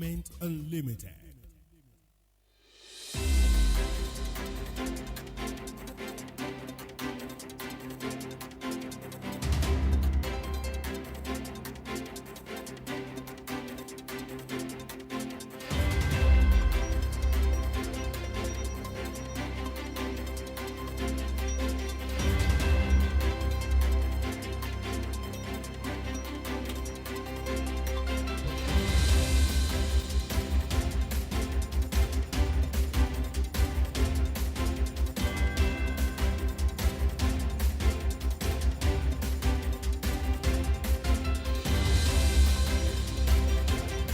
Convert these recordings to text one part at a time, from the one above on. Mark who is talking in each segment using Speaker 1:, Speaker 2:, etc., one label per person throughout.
Speaker 1: Entertainment Unlimited.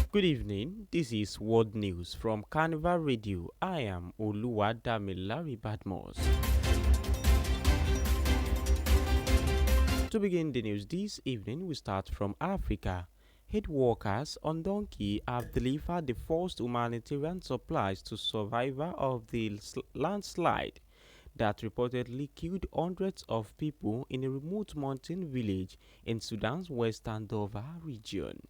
Speaker 2: Good evening, this is World News from Carnival Radio. I am Oluwadamilari Badmos. To begin the news this evening, we start from Africa. Aid workers on donkey have delivered the first humanitarian supplies to survivors of the landslide that reportedly killed hundreds of people in a remote mountain village in Sudan's western Dover region.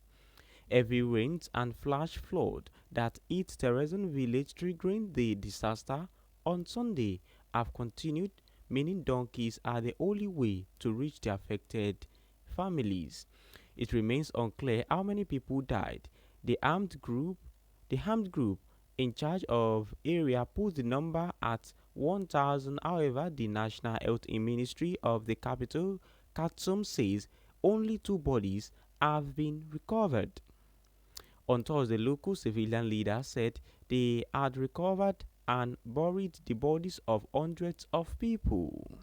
Speaker 2: Heavy rains and flash flood that hit Terezin village triggering the disaster on Sunday have continued, meaning donkeys are the only way to reach the affected families. It remains unclear how many people died. The armed group in charge of area put the number at 1,000. However, the National Health Ministry of the capital, Khartoum, says only 2 bodies have been recovered. On Thursday, local civilian leaders said they had recovered and buried the bodies of hundreds of people.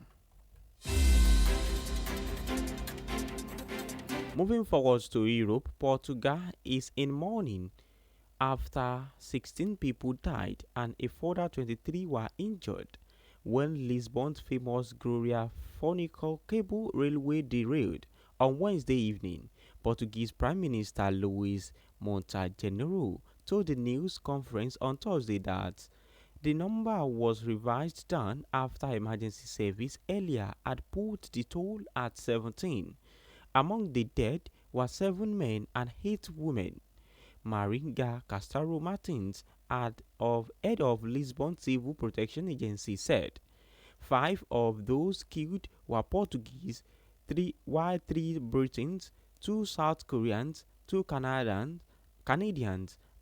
Speaker 2: Moving forward to Europe, Portugal is in mourning after 16 people died and a further 23 were injured when Lisbon's famous Gloria Funical cable railway derailed on Wednesday evening. Portuguese Prime Minister Luís Montenegro told the news conference on Thursday that the number was revised down after emergency service earlier had put the toll at 17. Among the dead were 7 men and 8 women. Maringa Castro Martins, head of Lisbon Civil Protection Agency, said 5 of those killed were Portuguese, while 3 Britons, 2 South Koreans, 2 Canadians,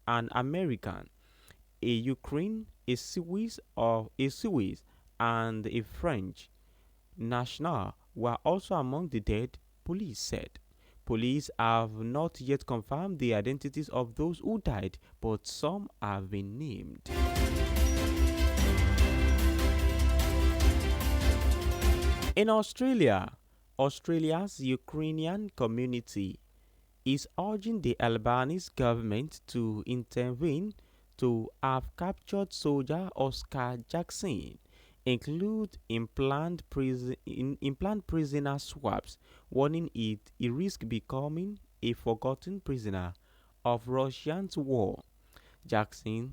Speaker 2: and American, a Ukraine, a Swiss, and a French national were also among the dead, police said. Police have not yet confirmed the identities of those who died, but some have been named. In Australia's Ukrainian community is urging the Albanese government to intervene to have captured soldier Oscar Jackson include implant prisoner swaps, warning he risks becoming a forgotten prisoner of Russia's war. Jackins,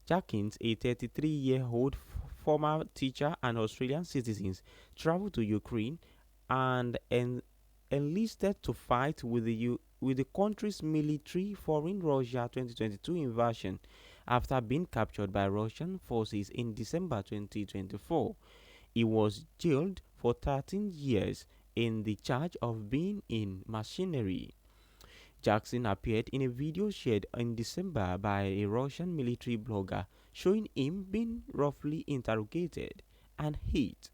Speaker 2: a 33-year-old former teacher and Australian citizen, traveled to Ukraine and enlisted to fight with the country's military following Russia 2022 invasion after being captured by Russian forces in December 2024. He was jailed for 13 years in the charge of being in machinery. Jackson appeared in a video shared in December by a Russian military blogger showing him being roughly interrogated and hit.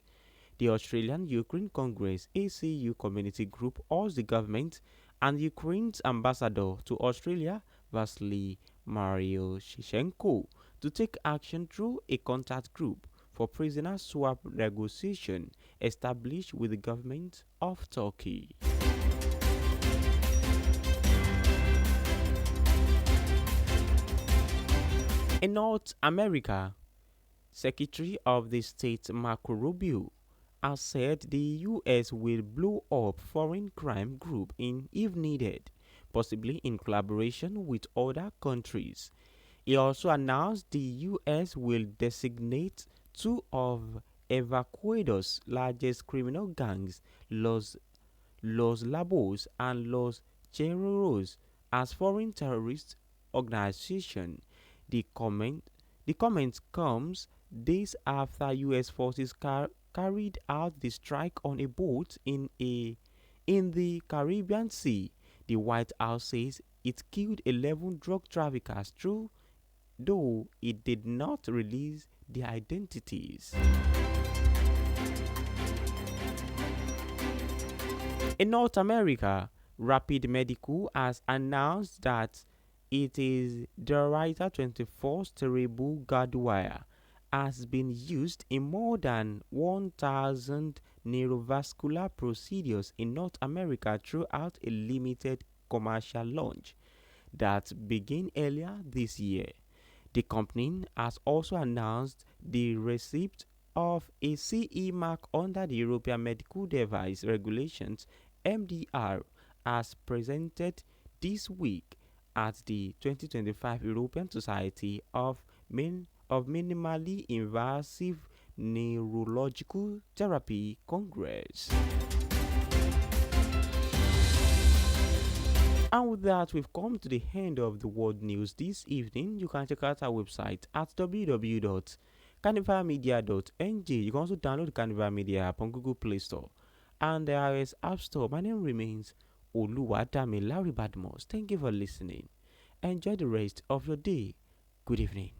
Speaker 2: The Australian Ukraine Congress ACU community group urged the government and Ukraine's ambassador to Australia, Vasily Maryoshenko, to take action through a contact group for prisoner swap negotiation established with the government of Turkey. In North America, Secretary of the State Marco Rubio has said the U.S. will blow up foreign crime group if needed, possibly in collaboration with other countries. He also announced the U.S. will designate 2 of Ecuador's largest criminal gangs, Los Labos and Los Guerreros, as foreign terrorist Organization. The comment the comment comes days after U.S. forces carried out the strike on a boat in the Caribbean Sea. The White House says it killed 11 drug traffickers, though it did not release their identities. In North America, Rapid Medical has announced that it is the Writer 24 steerable guard wire has been used in more than 1,000 neurovascular procedures in North America throughout a limited commercial launch that began earlier this year. The company has also announced the receipt of a CE mark under the European Medical Device Regulations (MDR) as presented this week at the 2025 European Society of Minimally Invasive Neurological Therapy Congress. And with that, we've come to the end of the world news this evening. You can check out our website at www.carnivalmedia.ng. You can also download the Carnival Media app on Google Play Store and the iOS App Store. My name remains Oluwadami Larry Badmos. Thank you for listening. Enjoy the rest of your day. Good evening.